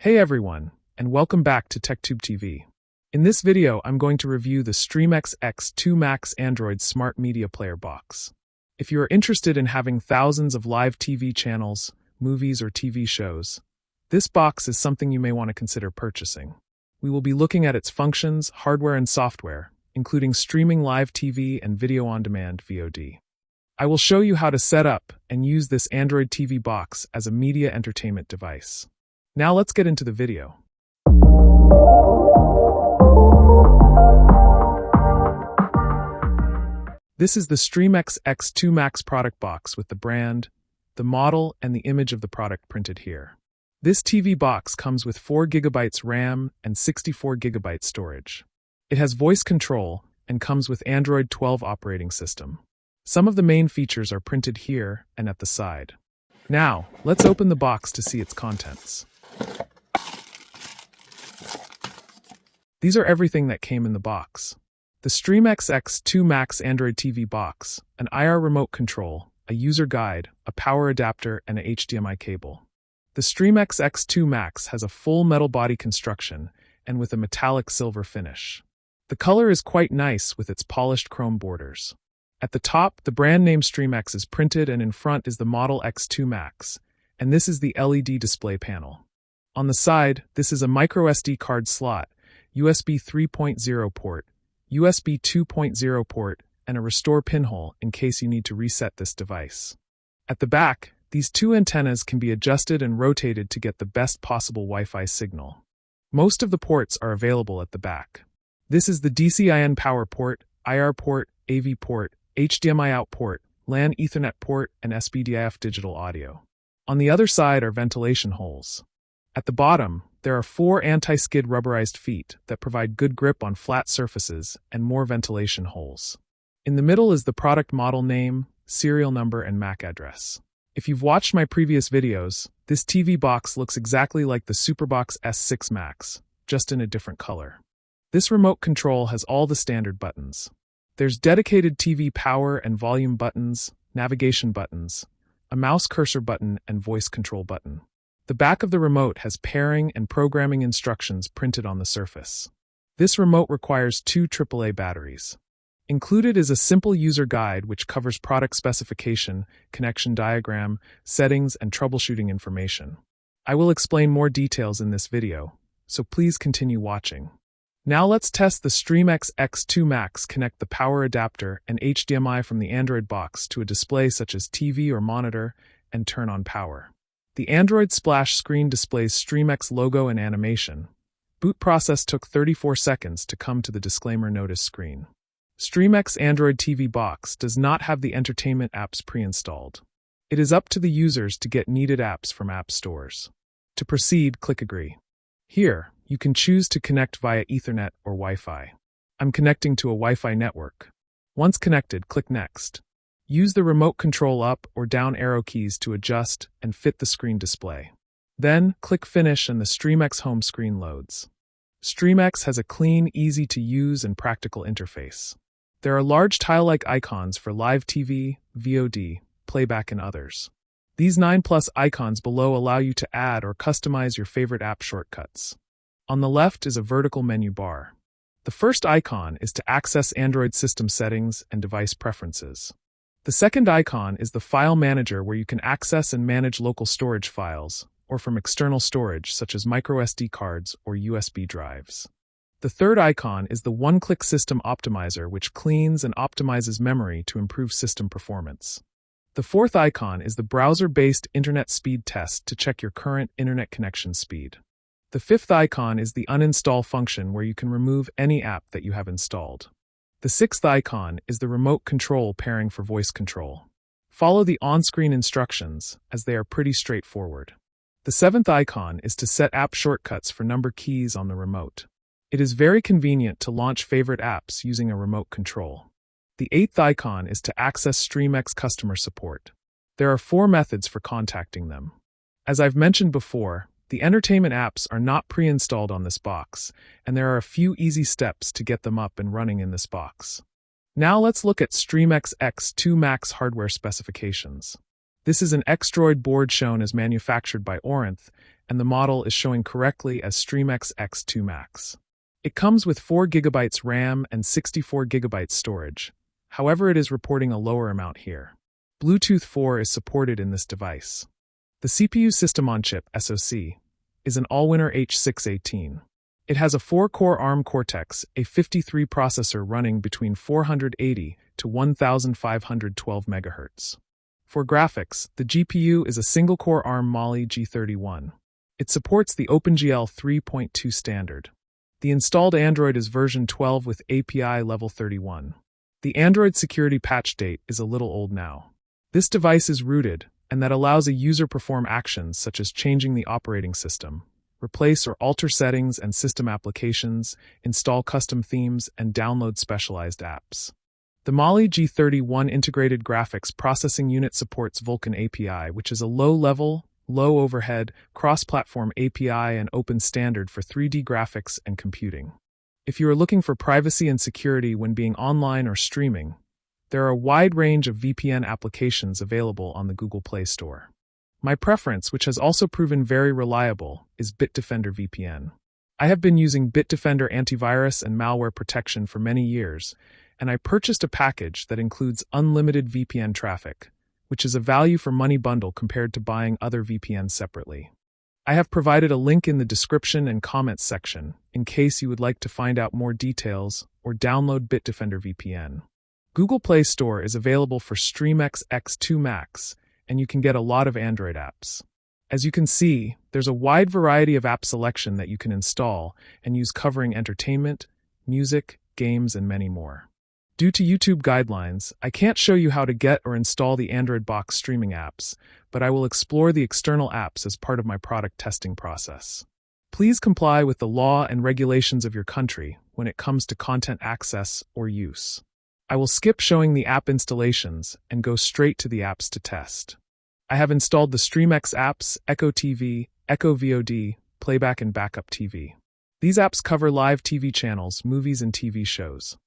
Hey everyone, and welcome back to TechTube TV. In this video, I'm going to review the StreamX X2 Max Android Smart Media Player box. If you are interested in having thousands of live TV channels, movies, or TV shows, this box is something you may want to consider purchasing. We will be looking at its functions, hardware, and software, including streaming live TV and video on demand VOD. I will show you how to set up and use this Android TV box as a media entertainment device. Now let's get into the video. This is the StreamX X2 Max product box with the brand, the model, and the image of the product printed here. This TV box comes with 4 GB RAM and 64 GB storage. It has voice control and comes with Android 12 operating system. Some of the main features are printed here and at the side. Now, let's open the box to see its contents. These are everything that came in the box. The StreamX X2 Max Android TV box, an IR remote control, a user guide, a power adapter, and a HDMI cable. The StreamX X2 Max has a full metal body construction and with a metallic silver finish. The color is quite nice with its polished chrome borders. At the top, the brand name StreamX is printed, and in front is the model X2 Max, and this is the LED display panel. On the side, this is a microSD card slot, USB 3.0 port, USB 2.0 port, and a restore pinhole in case you need to reset this device. At the back, these two antennas can be adjusted and rotated to get the best possible Wi-Fi signal. Most of the ports are available at the back. This is the DC-IN power port, IR port, AV port, HDMI out port, LAN Ethernet port, and SPDIF digital audio. On the other side are ventilation holes. At the bottom, there are 4 anti-skid rubberized feet that provide good grip on flat surfaces and more ventilation holes. In the middle is the product model name, serial number, and MAC address. If you've watched my previous videos, this TV box looks exactly like the Superbox S6 Max, just in a different color. This remote control has all the standard buttons. There's dedicated TV power and volume buttons, navigation buttons, a mouse cursor button, and voice control button. The back of the remote has pairing and programming instructions printed on the surface. This remote requires 2 AAA batteries. Included is a simple user guide which covers product specification, connection diagram, settings, and troubleshooting information. I will explain more details in this video, so please continue watching. Now let's test the StreamX X2 Max. Connect the power adapter and HDMI from the Android box to a display such as TV or monitor and turn on power. The Android splash screen displays StreamX logo and animation. Boot process took 34 seconds to come to the disclaimer notice screen. StreamX Android TV box does not have the entertainment apps pre-installed. It is up to the users to get needed apps from app stores. To proceed, click Agree. Here, you can choose to connect via Ethernet or Wi-Fi. I'm connecting to a Wi-Fi network. Once connected, click Next. Use the remote control up or down arrow keys to adjust and fit the screen display. Then, click Finish and the StreamX home screen loads. StreamX has a clean, easy-to-use, and practical interface. There are large tile-like icons for live TV, VOD, playback, and others. These 9+ icons below allow you to add or customize your favorite app shortcuts. On the left is a vertical menu bar. The first icon is to access Android system settings and device preferences. The second icon is the File Manager, where you can access and manage local storage files, or from external storage such as microSD cards or USB drives. The third icon is the One-Click System Optimizer, which cleans and optimizes memory to improve system performance. The fourth icon is the browser-based internet speed test to check your current internet connection speed. The fifth icon is the uninstall function, where you can remove any app that you have installed. The sixth icon is the remote control pairing for voice control. Follow the on-screen instructions, as they are pretty straightforward. The seventh icon is to set app shortcuts for number keys on the remote. It is very convenient to launch favorite apps using a remote control. The eighth icon is to access StreamX customer support. There are 4 methods for contacting them. As I've mentioned before, the entertainment apps are not pre-installed on this box, and there are a few easy steps to get them up and running in this box. Now let's look at StreamX X2 Max hardware specifications. This is an X-Droid board shown as manufactured by Orinth and the model is showing correctly as StreamX X2 Max. It comes with 4 GB RAM and 64 GB storage. However, it is reporting a lower amount here. Bluetooth 4 is supported in this device. The CPU system-on-chip (SoC) is an Allwinner H618. It has a 4-core ARM Cortex A53 processor running between 480 to 1512 MHz. For graphics, the GPU is a single-core ARM Mali G31. It supports the OpenGL 3.2 standard. The installed Android is version 12 with API level 31. The Android security patch date is a little old now. This device is rooted, and that allows a user perform actions such as changing the operating system, replace or alter settings and system applications, install custom themes, and download specialized apps. The Mali G31 integrated graphics processing unit supports Vulkan API, which is a low-level, low-overhead, cross-platform API and open standard for 3D graphics and computing. If you are looking for privacy and security when being online or streaming, there are a wide range of VPN applications available on the Google Play Store. My preference, which has also proven very reliable, is Bitdefender VPN. I have been using Bitdefender antivirus and malware protection for many years, and I purchased a package that includes unlimited VPN traffic, which is a value for money bundle compared to buying other VPNs separately. I have provided a link in the description and comments section in case you would like to find out more details or download Bitdefender VPN. Google Play Store is available for StreamX X2 Max, and you can get a lot of Android apps. As you can see, there's a wide variety of app selection that you can install and use covering entertainment, music, games, and many more. Due to YouTube guidelines, I can't show you how to get or install the Android box streaming apps, but I will explore the external apps as part of my product testing process. Please comply with the law and regulations of your country when it comes to content access or use. I will skip showing the app installations and go straight to the apps to test. I have installed the StreamX apps, Echo TV, Echo VOD, Playback and Backup TV. These apps cover live TV channels, movies, and TV shows.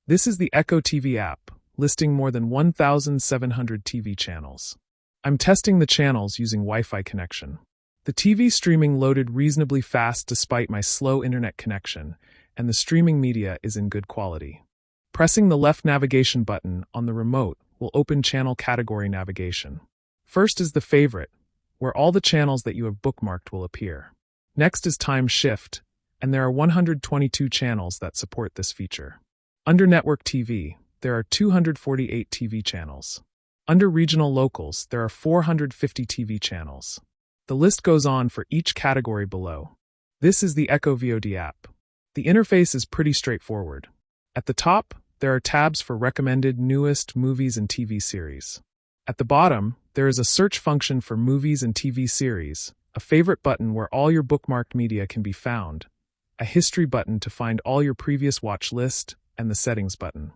This is the Echo TV app, listing more than 1,700 TV channels. I'm testing the channels using Wi-Fi connection. The TV streaming loaded reasonably fast despite my slow internet connection, and the streaming media is in good quality. Pressing the left navigation button on the remote will open channel category navigation. First is the favorite, where all the channels that you have bookmarked will appear. Next is time shift, and there are 122 channels that support this feature. Under Network TV, there are 248 TV channels. Under Regional Locals, there are 450 TV channels. The list goes on for each category below. This is the Echo VOD app. The interface is pretty straightforward. At the top, there are tabs for recommended newest movies and TV series. At the bottom, there is a search function for movies and TV series, a favorite button where all your bookmarked media can be found, a history button to find all your previous watch list, and the settings button.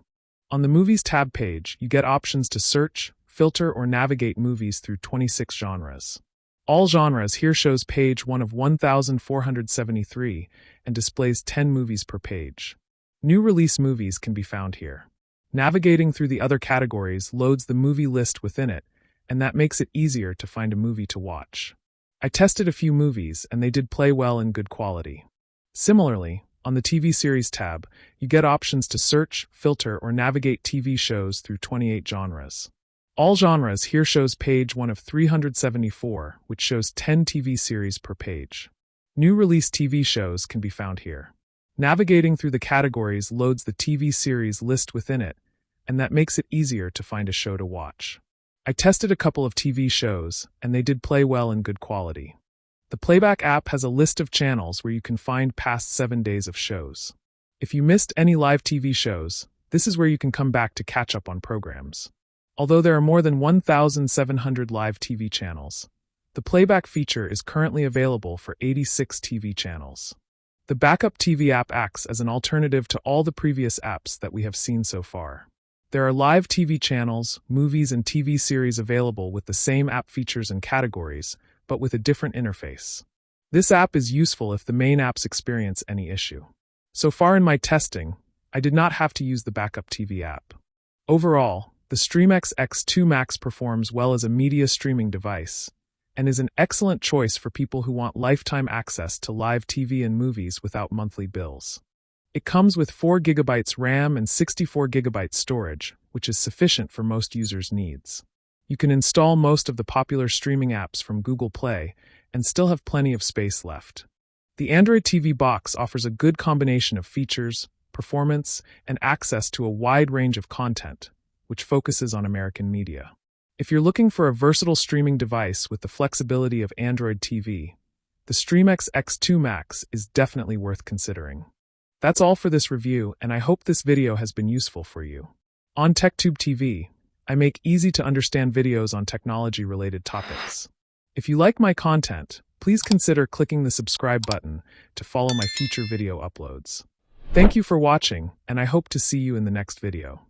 On the Movies tab page, you get options to search, filter, or navigate movies through 26 genres. All genres here shows page 1 of 1,473 and displays 10 movies per page. New release movies can be found here. Navigating through the other categories loads the movie list within it, and that makes it easier to find a movie to watch. I tested a few movies, and they did play well in good quality. Similarly, on the TV series tab, you get options to search, filter, or navigate TV shows through 28 genres. All genres here shows page 1 of 374, which shows 10 TV series per page. New release TV shows can be found here. Navigating through the categories loads the TV series list within it, and that makes it easier to find a show to watch. I tested a couple of TV shows, and they did play well in good quality. The Playback app has a list of channels where you can find past 7 days of shows. If you missed any live TV shows, this is where you can come back to catch up on programs. Although there are more than 1,700 live TV channels, the Playback feature is currently available for 86 TV channels. The Backup TV app acts as an alternative to all the previous apps that we have seen so far. There are live TV channels, movies, and TV series available with the same app features and categories, but with a different interface. This app is useful if the main apps experience any issue. So far in my testing, I did not have to use the Backup TV app. Overall, the StreamX X2 Max performs well as a media streaming device, and is an excellent choice for people who want lifetime access to live TV and movies without monthly bills. It comes with 4 GB RAM and 64 GB storage, which is sufficient for most users' needs. You can install most of the popular streaming apps from Google Play and still have plenty of space left. The Android TV box offers a good combination of features, performance, and access to a wide range of content, which focuses on American media. If you're looking for a versatile streaming device with the flexibility of Android TV, the StreamX X2 Max is definitely worth considering. That's all for this review, and I hope this video has been useful for you. On TechTube TV, I make easy-to-understand videos on technology-related topics. If you like my content, please consider clicking the subscribe button to follow my future video uploads. Thank you for watching, and I hope to see you in the next video.